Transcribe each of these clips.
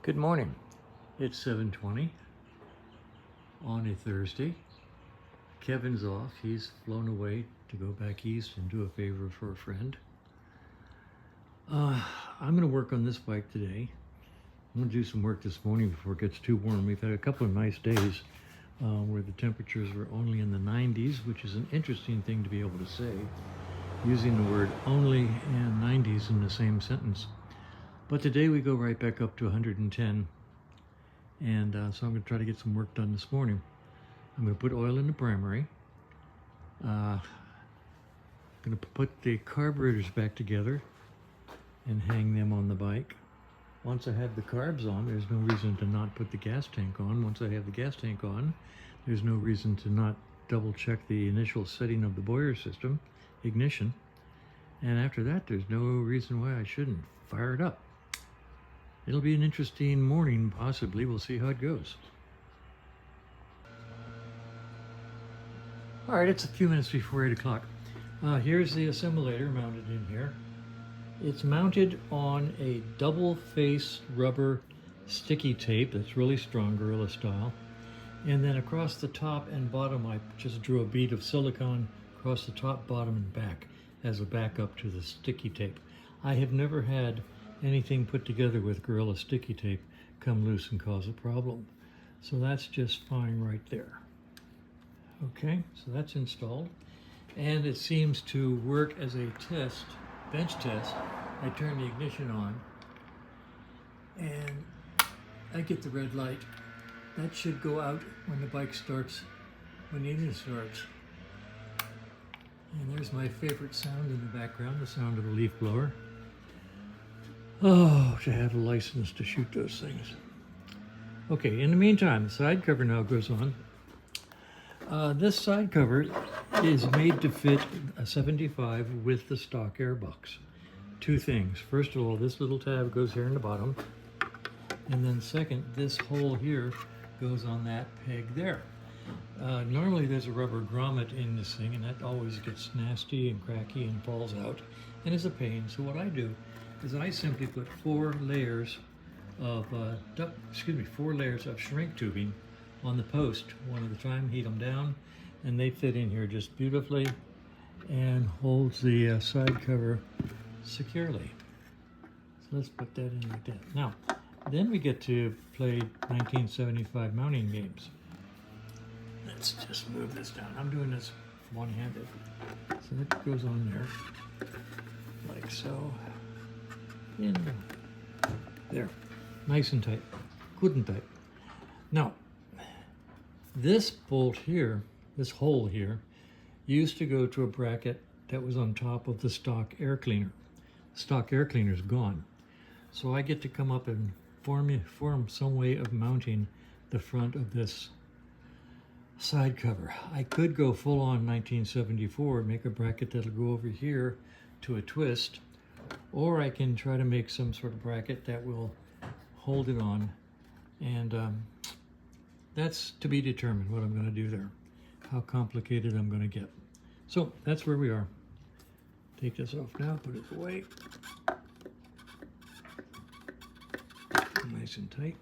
Good morning. It's 7:20 on a Thursday. Kevin's off. He's flown away to go back east and do a favor for a friend. I'm going to work on this bike today. I'm going to do some work this morning before it gets too warm. We've had a couple of nice days where the temperatures were only in the 90s, which is an interesting thing to be able to say, using the word only and 90s in the same sentence. But today we go right back up to 110, and so I'm going to try to get some work done this morning. I'm going to put oil in the primary. I'm going to put the carburetors back together and hang them on the bike. Once I have the carbs on, there's no reason to not put the gas tank on. Once I have the gas tank on, there's no reason to not double check the initial setting of the Boyer system, ignition. And after that, there's no reason why I shouldn't fire it up. It'll be an interesting morning, possibly. We'll see how it goes. All right, it's a few minutes before 8 o'clock. Here's the assemblator mounted in here. It's mounted on a double face rubber sticky tape that's really strong, Gorilla style. And then across the top and bottom, I just drew a bead of silicone across the top, bottom, and back as a backup to the sticky tape. I have never had anything put together with Gorilla sticky tape come loose and cause a problem. So that's just fine right there. Okay, so that's installed. And it seems to work as a test, bench test. I turn the ignition on and I get the red light. That should go out when the bike starts, when the engine starts. And there's my favorite sound in the background, the sound of a leaf blower. Oh, to have a license to shoot those things. Okay, in the meantime, the side cover now goes on. This side cover is made to fit a 75 with the stock airbox. Two things. First of all, this little tab goes here in the bottom. And then second, this hole here goes on that peg there. Normally there's a rubber grommet in this thing, and that always gets nasty and cracky and falls out and is a pain. So what I do is I simply put four layers of shrink tubing on the post one at a time, heat them down, and they fit in here just beautifully and holds the side cover securely. So let's put that in like that. Now, then we get to play 1975 mounting games. Let's just move this down. I'm doing this one-handed. So that goes on there, like so. In there, nice and tight, good and tight. Now, this bolt here, this hole here, used to go to a bracket that was on top of the stock air cleaner. The stock air cleaner is gone. So I get to come up and form some way of mounting the front of this side cover. I could go full on 1974 and make a bracket that'll go over here to a twist, or I can try to make some sort of bracket that will hold it on, and that's to be determined what I'm going to do there, how complicated I'm going to get. So that's where we are. Take this off now, put it away. Nice and tight.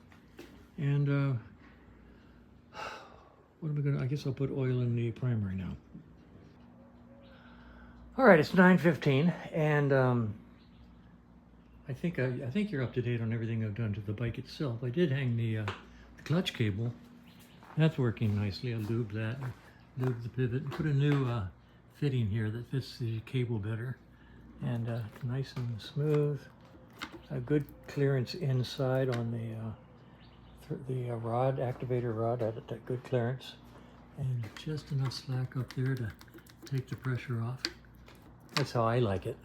And what am I going to, I guess I'll put oil in the primary now. All right, it's 9:15, and I think you're up to date on everything I've done to the bike itself. I did hang the clutch cable. That's working nicely. I lubed that, lubed the pivot, and put a new fitting here that fits the cable better. And nice and smooth. A good clearance inside on the rod, activator rod, at that good clearance. And just enough slack up there to take the pressure off. That's how I like it.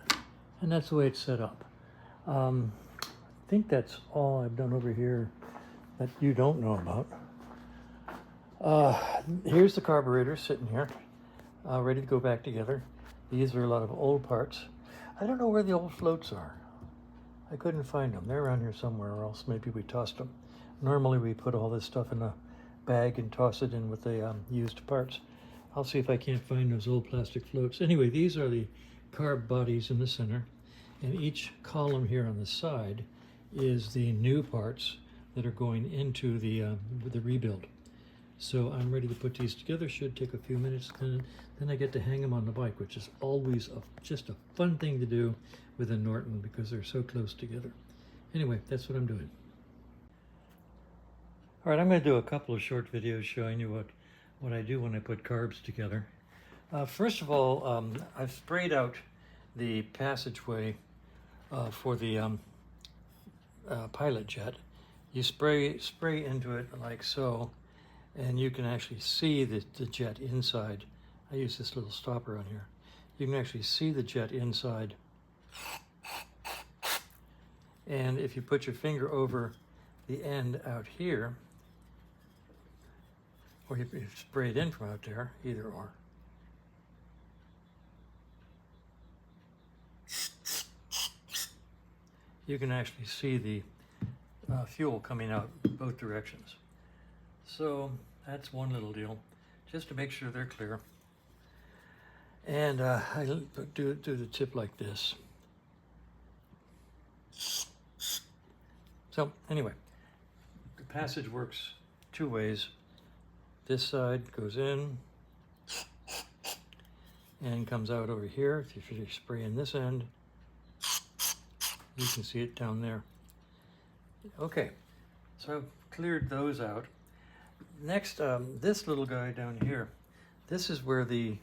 And that's the way it's set up. I think that's all I've done over here that you don't know about. Here's the carburetor sitting here, ready to go back together. These are a lot of old parts. I don't know where the old floats are. I couldn't find them. They're around here somewhere, or else maybe we tossed them. Normally we put all this stuff in a bag and toss it in with the used parts. I'll see if I can't find those old plastic floats. Anyway, these are the carb bodies in the center, and each column here on the side is the new parts that are going into the rebuild. So I'm ready to put these together. Should take a few minutes, and then I get to hang them on the bike, which is always just a fun thing to do with a Norton because they're so close together. Anyway, that's what I'm doing. All right, I'm going to do a couple of short videos showing you what I do when I put carbs together. First of all, I've sprayed out the passageway for the pilot jet. You spray into it like so, and you can actually see the jet inside. I use this little stopper on here. You can actually see the jet inside. And if you put your finger over the end out here, or you spray it in from out there, either or. You can actually see the fuel coming out both directions. So that's one little deal, just to make sure they're clear. And I do the tip like this. So anyway, the passage works two ways. This side goes in and comes out over here. If you spray in this end, you can see it down there. Okay, so I've cleared those out. Next, this little guy down here, this is where the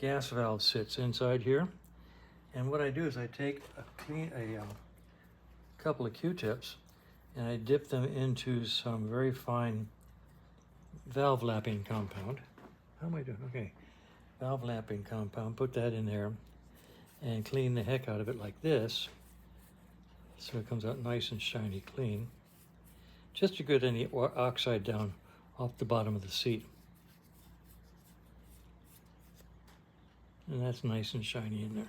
gas valve sits inside here. And what I do is I take a couple of Q-tips and I dip them into some very fine valve lapping compound. How am I doing? Okay, valve lapping compound, put that in there and clean the heck out of it like this, so it comes out nice and shiny clean, just to get any oxide down off the bottom of the seat. And that's nice and shiny in there.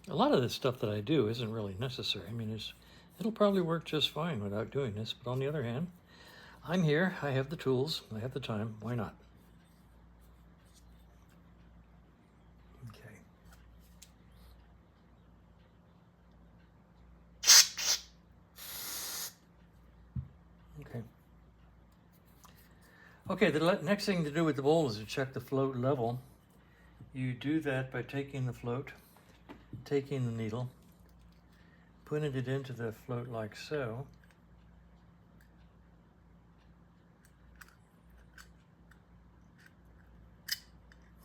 A lot of this stuff that I do isn't really necessary. I mean, it'll probably work just fine without doing this, but on the other hand, I'm here, I have the tools, I have the time, why not? Okay. Okay. Okay, the next thing to do with the bowl is to check the float level. You do that by taking the float, taking the needle, putting it into the float like so.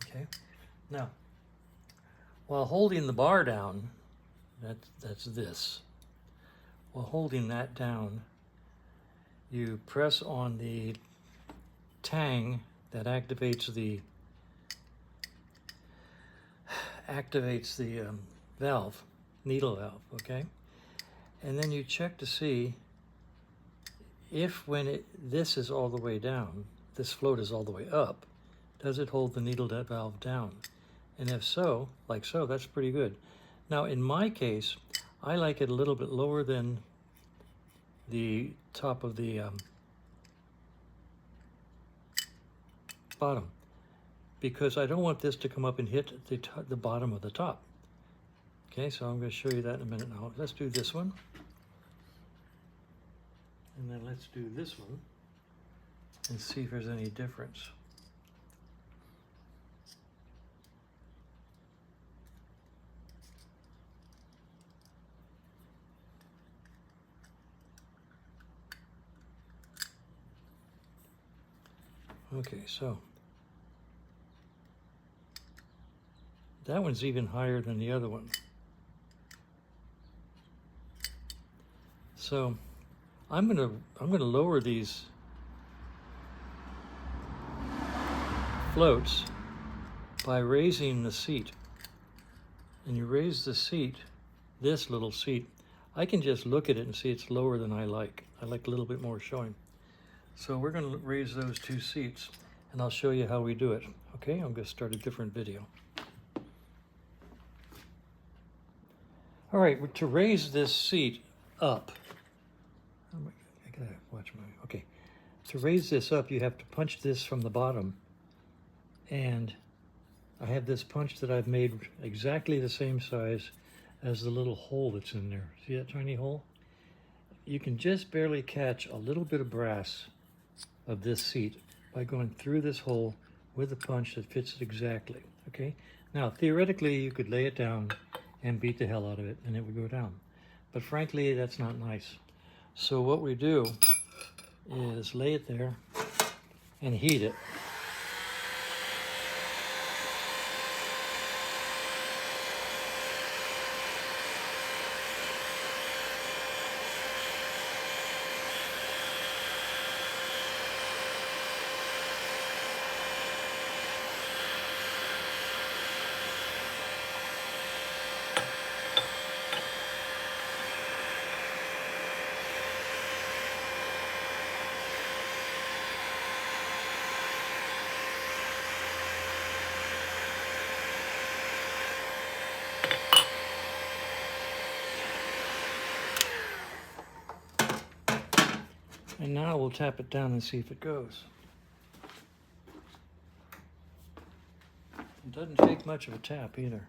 Okay. Now, while holding the bar down, that's this. While holding that down, you press on the tang that activates the valve, needle valve, okay? And then you check to see if this is all the way down, this float is all the way up, does it hold the needle valve down? And if so, like so, that's pretty good. Now in my case, I like it a little bit lower than the top of the bottom, because I don't want this to come up and hit the bottom of the top. Okay, so I'm going to show you that in a minute now. Let's do this one. And then let's do this one and see if there's any difference. Okay, so that one's even higher than the other one. So I'm gonna lower these floats by raising the seat. And you raise the seat, this little seat, I can just look at it and see it's lower than I like. I like a little bit more showing. So we're going to raise those two seats, and I'll show you how we do it. Okay, I'm going to start a different video. All right, to raise this seat up, I I gotta watch my, okay. To raise this up, you have to punch this from the bottom. And I have this punch that I've made exactly the same size as the little hole that's in there. See that tiny hole? You can just barely catch a little bit of brass of this seat by going through this hole with a punch that fits it exactly, okay? Now, theoretically, you could lay it down and beat the hell out of it and it would go down. But frankly, that's not nice. So what we do is lay it there and heat it. And now we'll tap it down and see if it goes. It doesn't take much of a tap either.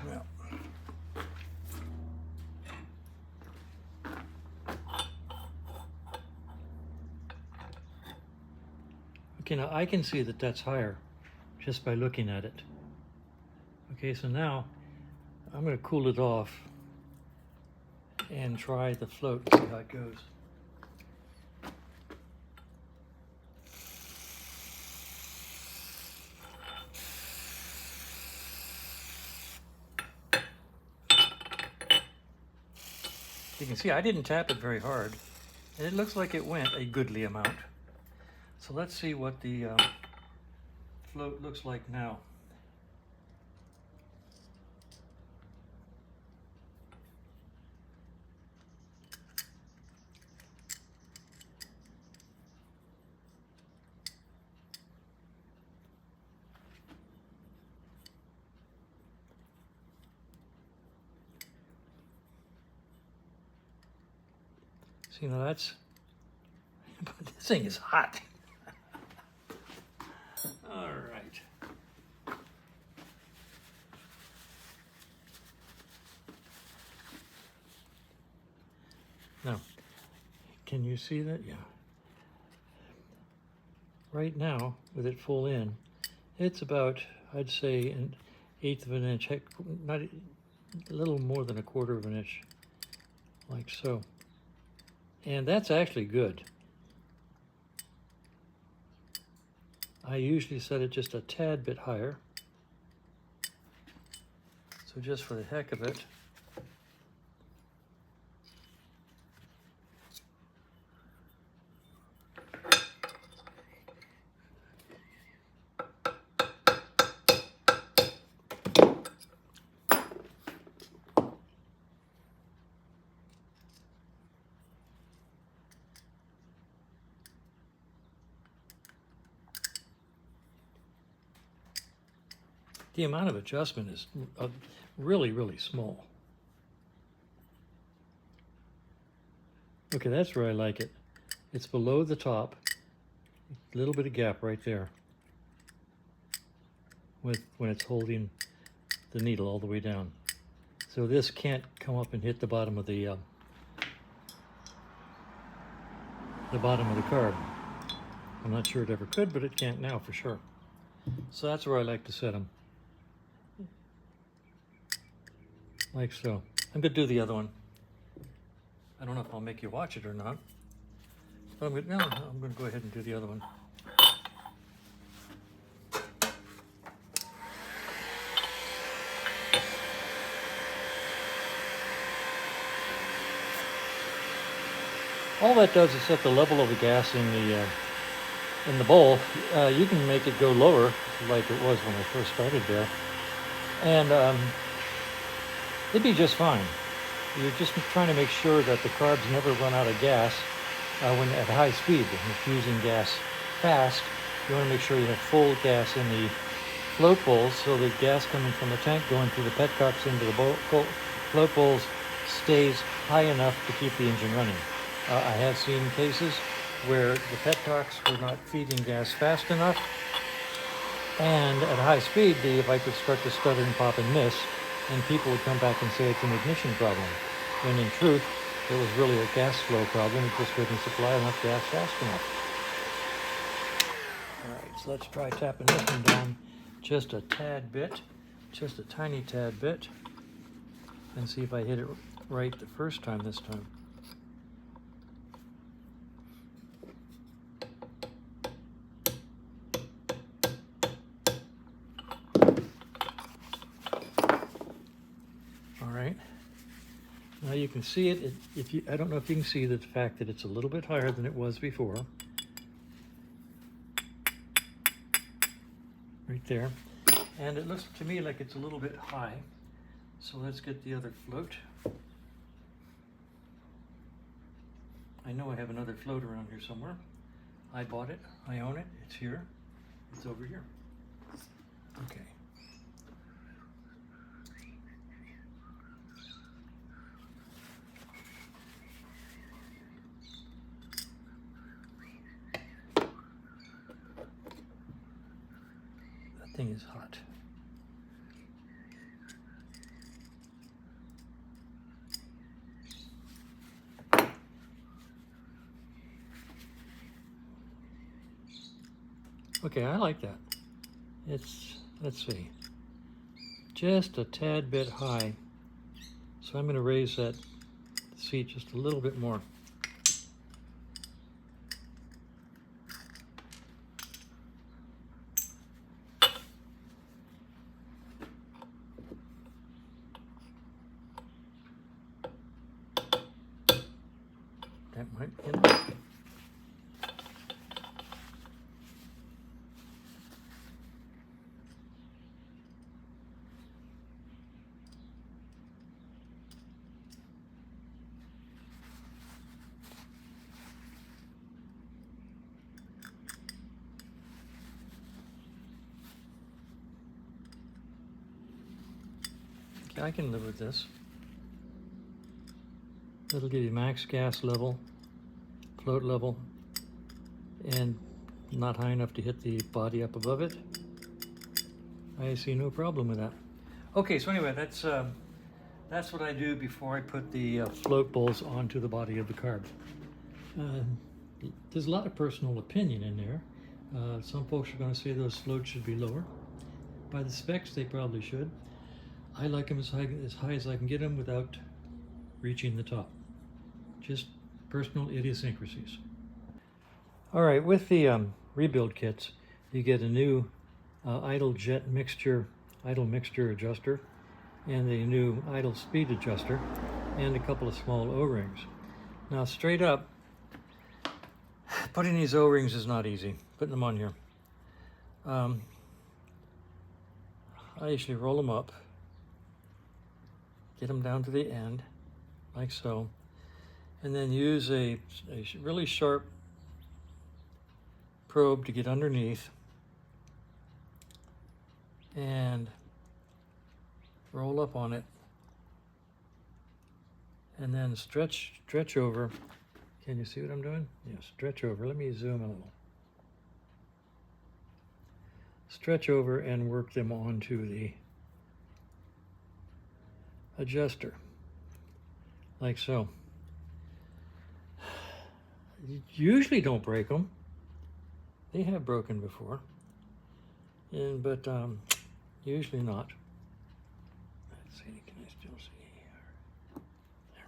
Well. Okay, now I can see that that's higher just by looking at it. Okay, so now I'm going to cool it off and try the float and see how it goes. You can see I didn't tap it very hard, and it looks like it went a goodly amount. So let's see what the float looks like now. See, now that's, but this thing is hot. All right. Now, can you see that? Yeah. Right now, with it full in, it's about, I'd say, an eighth of an inch, not a little more than a quarter of an inch, like so. And that's actually good. I usually set it just a tad bit higher. So just for the heck of it, the amount of adjustment is really, really small. Okay, that's where I like it. It's below the top, a little bit of gap right there with when it's holding the needle all the way down. So this can't come up and hit the bottom of the carb. I'm not sure it ever could, but it can't now for sure. So that's where I like to set them. Like so. I'm going to do the other one. I don't know if I'll make you watch it or not. But I'm going to go ahead and do the other one. All that does is set the level of the gas in the bowl. You can make it go lower, like it was when I first started there, and it'd be just fine. You're just trying to make sure that the carbs never run out of gas when at high speed. If you're using gas fast, you want to make sure you have full gas in the float bowls so the gas coming from the tank going through the petcocks into the float bowls stays high enough to keep the engine running. I have seen cases where the petcocks were not feeding gas fast enough, and at high speed the bike would start to stutter and pop and miss, and people would come back and say it's an ignition problem, when in truth it was really a gas flow problem. It just wouldn't supply enough gas fast enough. All right, so let's try tapping this one down just a tad bit, just a tiny tad bit, and see if I hit it right the first time this time. All right, now you can see it. I don't know if you can see the fact that it's a little bit higher than it was before. Right there. And it looks to me like it's a little bit high. So let's get the other float. I know I have another float around here somewhere. I bought it, I own it, it's here, it's over here. Okay. That thing is hot. Okay, I like that. It's, let's see, just a tad bit high. So I'm going to raise that seat just a little bit more. That might be enough. Okay, I can live with this. It'll give you max gas level, float level, and not high enough to hit the body up above it. I see no problem with that. Okay, so anyway, that's what I do before I put the float bowls onto the body of the carb. There's a lot of personal opinion in there. Some folks are going to say those floats should be lower. By the specs, they probably should. I like them as high as I can get them without reaching the top. Just personal idiosyncrasies. All right, with the rebuild kits, you get a new idle mixture adjuster, and the new idle speed adjuster, and a couple of small O-rings. Now, straight up, putting these O-rings is not easy, putting them on here. I usually roll them up, get them down to the end, like so, and then use a really sharp probe to get underneath and roll up on it, and then stretch over. Can you see what I'm doing? Yeah, stretch over. Let me zoom a little. Stretch over and work them onto the adjuster, like so. You usually don't break them. They have broken before, but usually not. Let's see, can I still see here? There.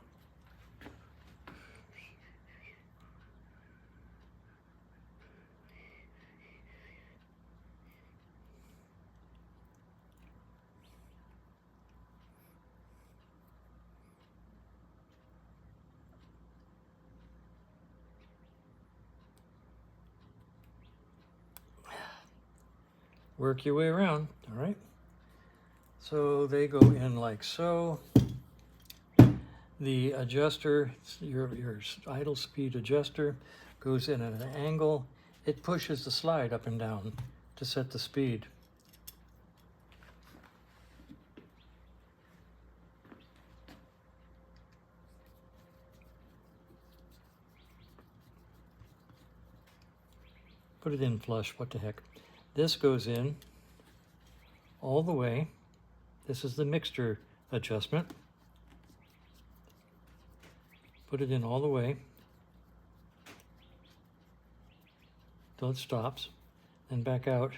Work your way around, all right? So they go in like so. The adjuster, your idle speed adjuster, goes in at an angle. It pushes the slide up and down to set the speed. Put it in flush, what the heck. This goes in all the way. This is the mixture adjustment. Put it in all the way till it stops, then back out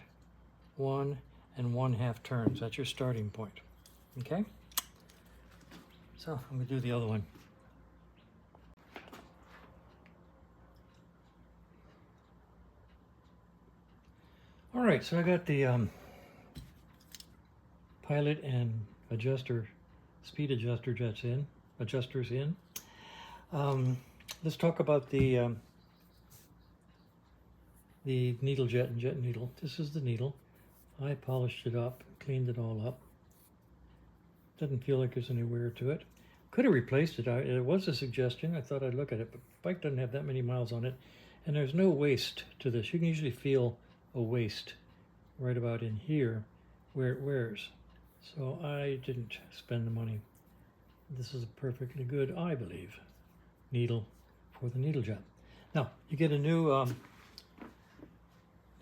1 1/2 turns. That's your starting point. Okay? So I'm going to do the other one. All right, so I got the pilot and adjuster, speed adjusters in. Let's talk about the needle jet and jet needle. This is the needle. I polished it up, cleaned it all up. Doesn't feel like there's any wear to it. Could have replaced it. It was a suggestion. I thought I'd look at it, but the bike doesn't have that many miles on it, and there's no waste to this. You can usually feel a waste right about in here where it wears. So I didn't spend the money. This is a perfectly good, I believe, needle for the needle jet. Now, you get a new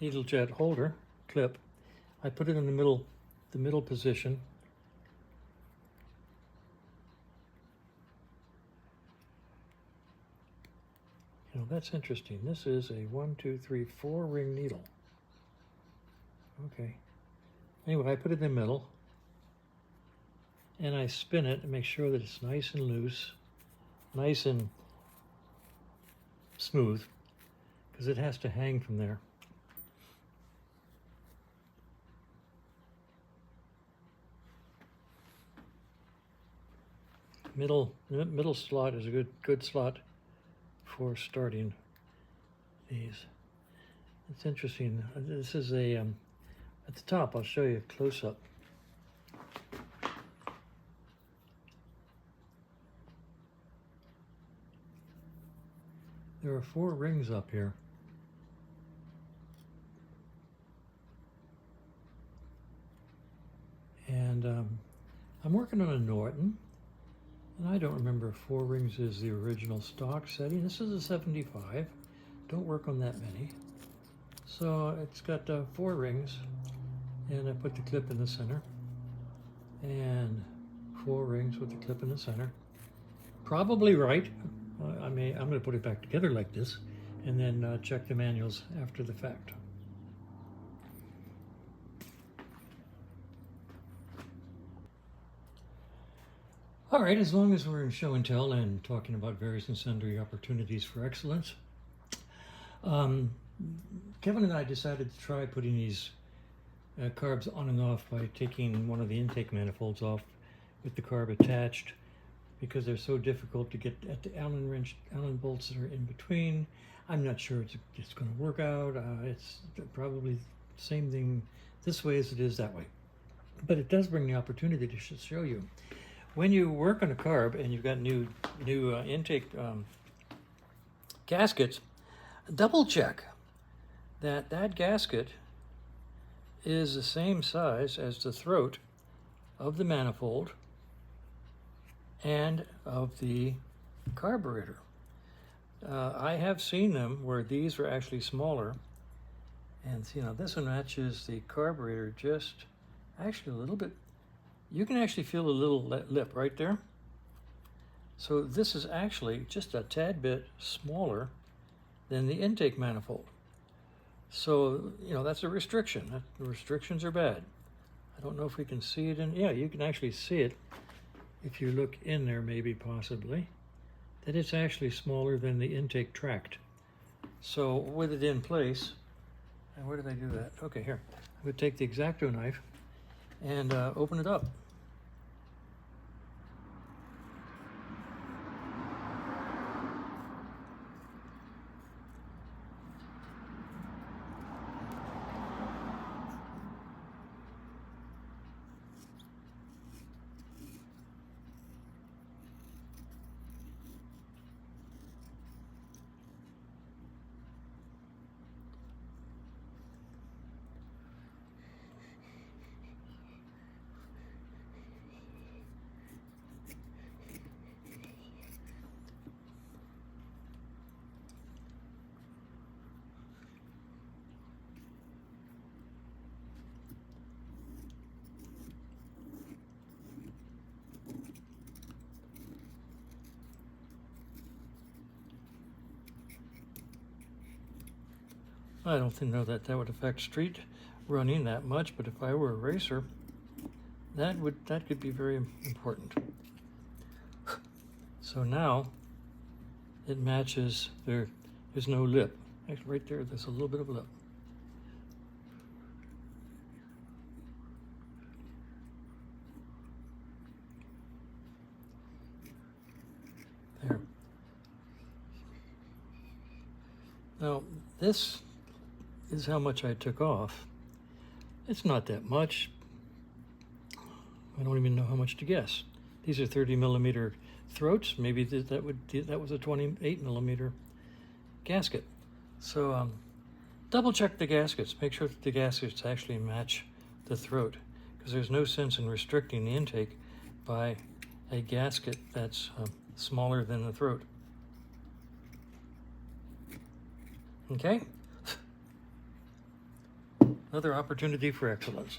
needle jet holder clip. I put it in the middle position. You know, that's interesting. This is a 1, 2, 3, 4 ring needle. Okay. Anyway, I put it in the middle, and I spin it and make sure that it's nice and loose, nice and smooth, because it has to hang from there. Middle slot is a good slot for starting these. It's interesting. This is a at the top. I'll show you a close up. There are 4 rings up here. And I'm working on a Norton, and I don't remember if 4 rings is the original stock setting. This is a 75. Don't work on that many. So it's got 4 rings, and I put the clip in the center, and 4 rings with the clip in the center. Probably right. I'm going to put it back together like this, and then check the manuals after the fact. All right, as long as we're in show and tell and talking about various and sundry opportunities for excellence, Kevin and I decided to try putting these carbs on and off by taking one of the intake manifolds off with the carb attached, because they're so difficult to get at the Allen bolts that are in between. I'm not sure it's going to work out. It's probably the same thing this way as it is that way. But it does bring the opportunity to show you. When you work on a carb and you've got new intake gaskets, double check that gasket is the same size as the throat of the manifold and of the carburetor. I have seen them where these are actually smaller, and you know, this one matches the carburetor just actually a little bit. You can actually feel a little lip right there. So this is actually just a tad bit smaller than the intake manifold. So, you know, that's a restriction. The restrictions are bad. I don't know if we can see it in, yeah, you can actually see it if you look in there, maybe possibly, that it's actually smaller than the intake tract. So with it in place, and where did I do that? Okay, here. I'm going to take the X-Acto knife and open it up. I don't think know that would affect street running that much, but if I were a racer, that could be very important. So now it matches. There's no lip. Actually, right there's a little bit of lip. There. Now, this is how much I took off. It's not that much. I don't even know how much to guess. These are 30 millimeter throats. Maybe that was a 28 millimeter gasket. So double check the gaskets. Make sure that the gaskets actually match the throat, because there's no sense in restricting the intake by a gasket that's smaller than the throat. Okay? Another opportunity for excellence.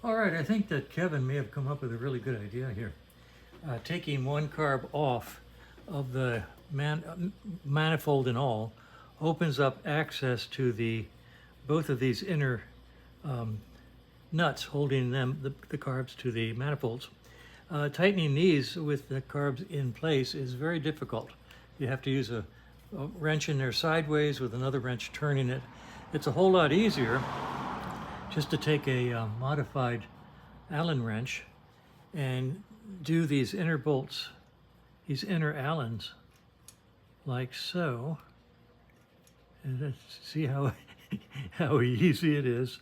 All right, I think that Kevin may have come up with a really good idea here. Taking one carb off of the manifold and all opens up access to both of these inner nuts holding the carbs to the manifolds. Tightening these with the carbs in place is very difficult. You have to use a wrench in there sideways with another wrench turning it. It's a whole lot easier just to take a modified Allen wrench and do these inner bolts, these inner Allens, like so. And see how how easy it is.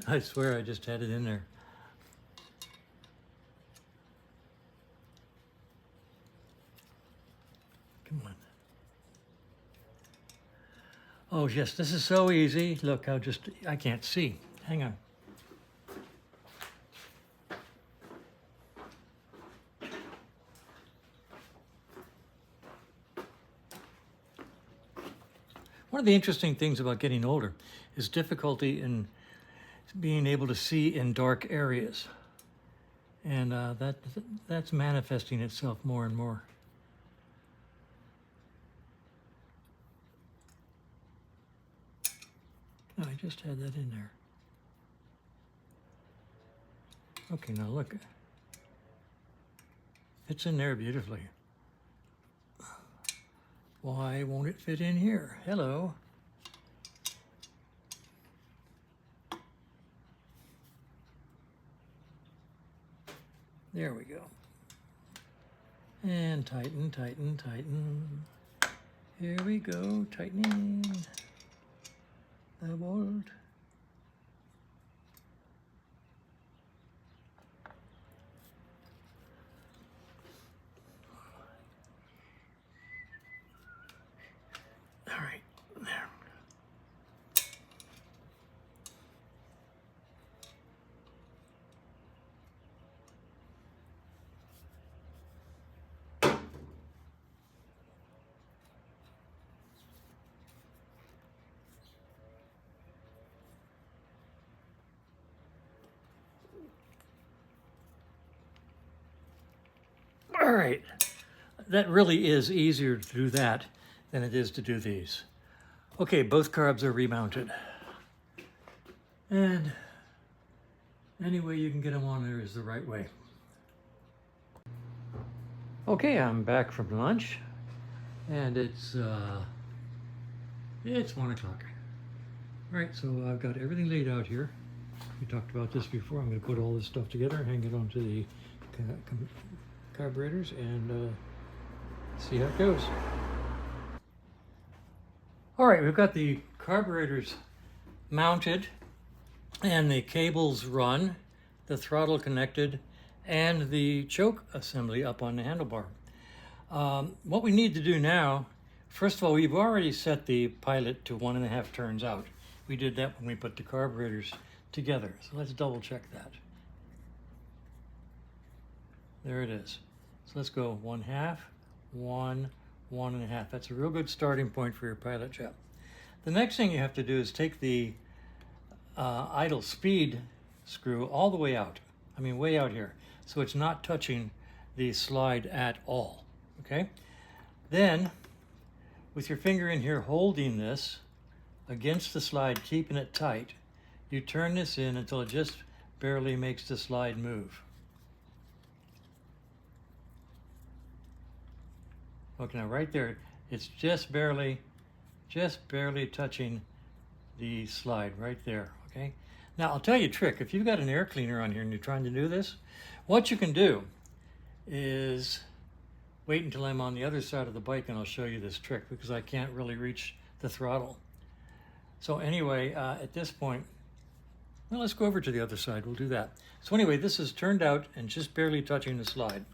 I swear I just had it in there. Come on. Oh yes, this is so easy. Look how I can't see. Hang on. One of the interesting things about getting older is difficulty in being able to see in dark areas. And that's manifesting itself more and more. No, I just had that in there. Okay, now look. Fits in there beautifully. Why won't it fit in here? Hello. There we go. And tighten, tighten, tighten. Here we go, tightening the bolt. All right, there. All right, that really is easier to do that than it is to do these. Okay, both carbs are remounted. And any way you can get them on there is the right way. Okay, I'm back from lunch, and it's 1 o'clock. All right, so I've got everything laid out here. We talked about this before. I'm going to put all this stuff together, hang it onto the carburetors, and see how it goes. All right, we've got the carburetors mounted and the cables run, the throttle connected, and the choke assembly up on the handlebar. What we need to do now, first of all, we've already set the pilot to 1.5 turns out. We did that when we put the carburetors together. So let's double check that. There it is. So let's go 1/2, 1, 1.5. That's a real good starting point for your pilot jet. The next thing you have to do is take the idle speed screw all the way out. I mean, way out here. So it's not touching the slide at all, okay? Then with your finger in here holding this against the slide, keeping it tight, you turn this in until it just barely makes the slide move. Okay, now right there, it's just barely touching the slide right there, okay? Now I'll tell you a trick. If you've got an air cleaner on here and you're trying to do this, what you can do is wait until I'm on the other side of the bike and I'll show you this trick, because I can't really reach the throttle. So anyway, at this point, well, let's go over to the other side. We'll do that. So anyway, this is turned out and just barely touching the slide.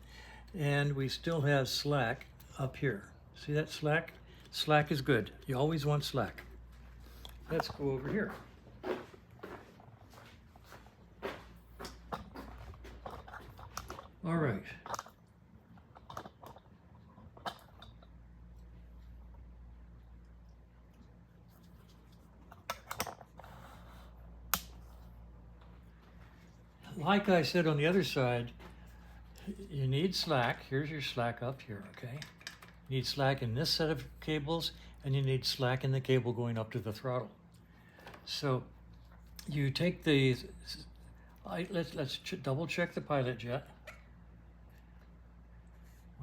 And we still have slack up here. See that slack? Slack is good. You always want slack. Let's go over here. All right. Like I said on the other side, you need slack. Here's your slack up here, okay? You need slack in this set of cables, and you need slack in the cable going up to the throttle. So you take the, let's double check the pilot jet.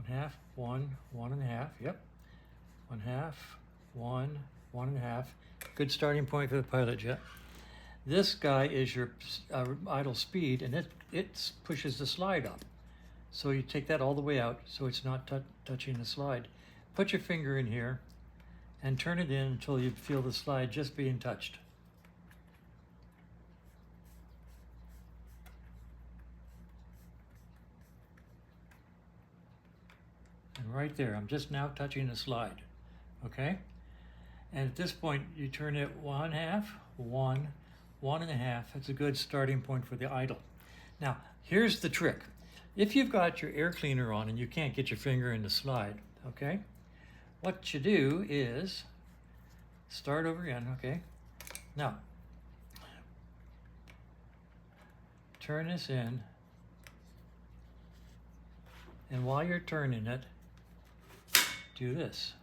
1/2, 1, 1.5, yep. 1/2, 1, 1.5. Good starting point for the pilot jet. This guy is your idle speed, and it pushes the slide up. So you take that all the way out so it's not touching the slide. Put your finger in here and turn it in until you feel the slide just being touched. And right there, I'm just now touching the slide, okay? And at this point, you turn it 1/2, 1, 1.5. That's a good starting point for the idle. Now, here's the trick. If you've got your air cleaner on and you can't get your finger in the slide, okay, what you do is start over again, okay? Now, turn this in, and while you're turning it, do this.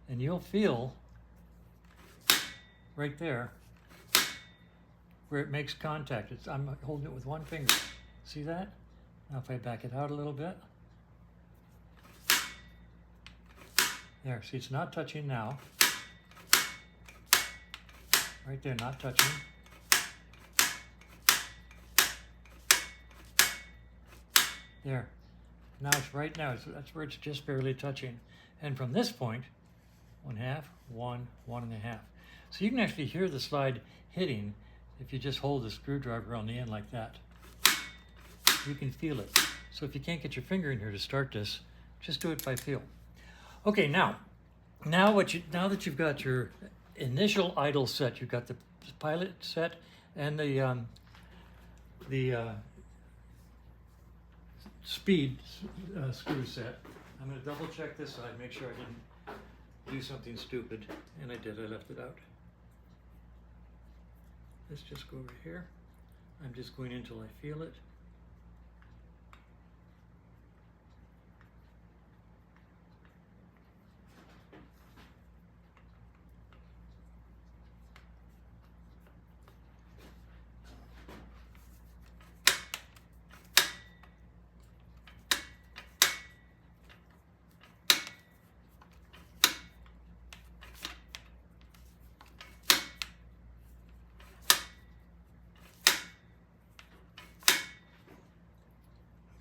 And you'll feel right there where it makes contact. I'm holding it with one finger. See that? Now if I back it out a little bit. There, see, it's not touching now. Right there, not touching. There. Now it's right now, that's where it's just barely touching. And from this point, 1/2, 1, 1.5. So you can actually hear the slide hitting if you just hold the screwdriver on the end like that. You can feel it. So if you can't get your finger in here to start this, just do it by feel. Okay, now that you've got your initial idle set, you've got the pilot set and the speed screw set. I'm going to double check this side, make sure I didn't do something stupid, and I did. I left it out. Let's just go over here. I'm just going until I feel it.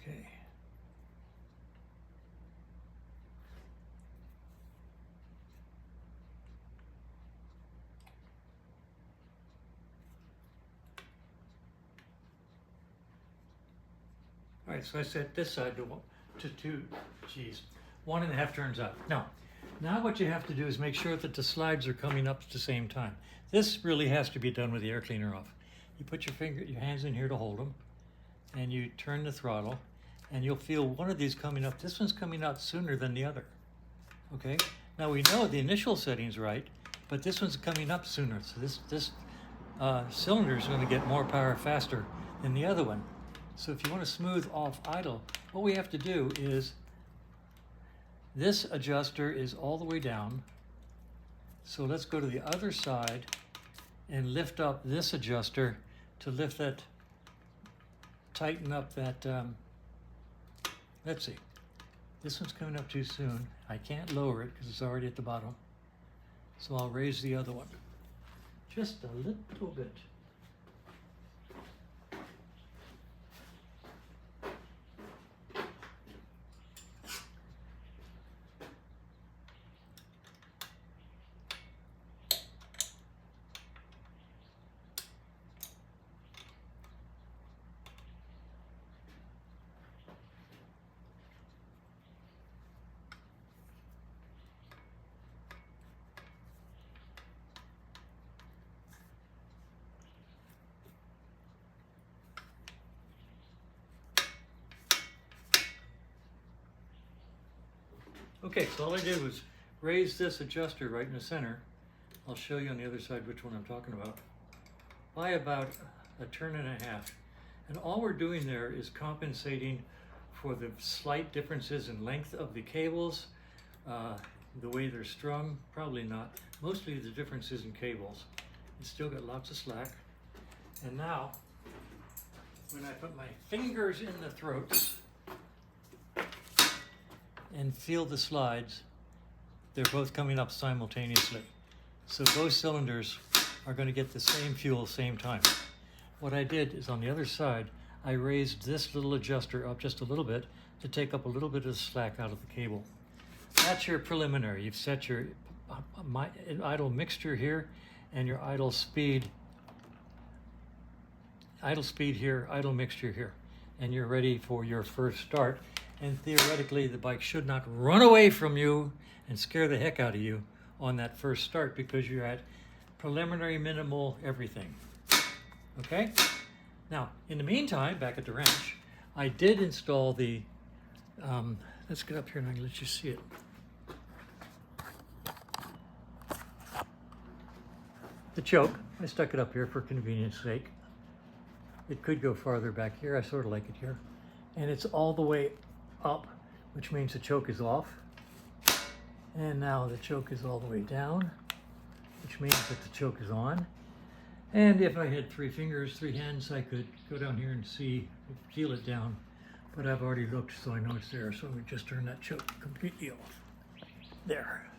Okay. All right, so I set this side to 1.5 turns up. Now what you have to do is make sure that the slides are coming up at the same time. This really has to be done with the air cleaner off. You put your hands in here to hold them, and you turn the throttle, and you'll feel one of these coming up. This one's coming out sooner than the other, okay? Now we know the initial setting's right, but this one's coming up sooner. So this cylinder is going to get more power faster than the other one. So if you want to smooth off idle, what we have to do is, this adjuster is all the way down. So let's go to the other side and lift up this adjuster to lift that, tighten up that, let's see. This one's coming up too soon. I can't lower it because it's already at the bottom. So I'll raise the other one just a little bit. Okay, so all I did was raise this adjuster right in the center. I'll show you on the other side which one I'm talking about. By about a turn and a half. And all we're doing there is compensating for the slight differences in length of the cables, the way they're strung, probably not. Mostly the differences in cables. It's still got lots of slack. And now, when I put my fingers in the throats, and feel the slides, they're both coming up simultaneously. So both cylinders are going to get the same fuel, same time. What I did is on the other side, I raised this little adjuster up just a little bit to take up a little bit of slack out of the cable. That's your preliminary. You've set your idle mixture here and your idle speed here, idle mixture here. And you're ready for your first start. And theoretically, the bike should not run away from you and scare the heck out of you on that first start because you're at preliminary, minimal, everything. Okay? Now, in the meantime, back at the ranch, I did install the, let's get up here and I can let you see it. The choke, I stuck it up here for convenience sake. It could go farther back here. I sort of like it here. And it's all the way up, which means the choke is off. And now the choke is all the way down, which means that the choke is on. And if I had 3 fingers, 3 hands, I could go down here and feel it down. But I've already looked, so I know it's there. So we just turn that choke completely off. There.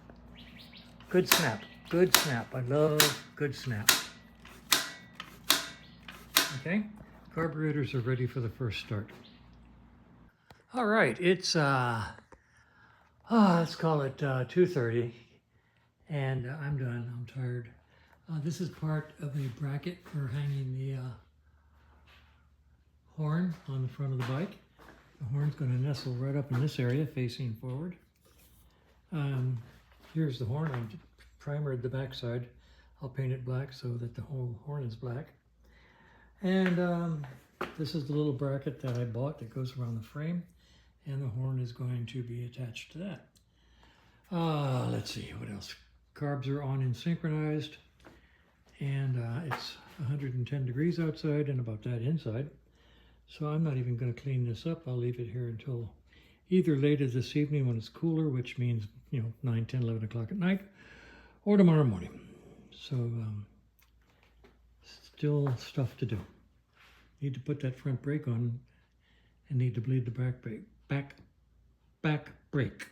Good snap. Good snap. I love good snap. Okay? Carburetors are ready for the first start. All right, it's let's call it 2:30, and I'm done. I'm tired. This is part of a bracket for hanging the horn on the front of the bike. The horn's going to nestle right up in this area, facing forward. Here's the horn. I primered the backside. I'll paint it black so that the whole horn is black. And this is the little bracket that I bought that goes around the frame. And the horn is going to be attached to that. Let's see, what else? Carbs are on and synchronized. And it's 110 degrees outside and about that inside. So I'm not even going to clean this up. I'll leave it here until either later this evening when it's cooler, which means, 9, 10, 11 o'clock at night, or tomorrow morning. So still stuff to do. Need to put that front brake on and need to bleed the back brake.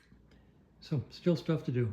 So still stuff to do.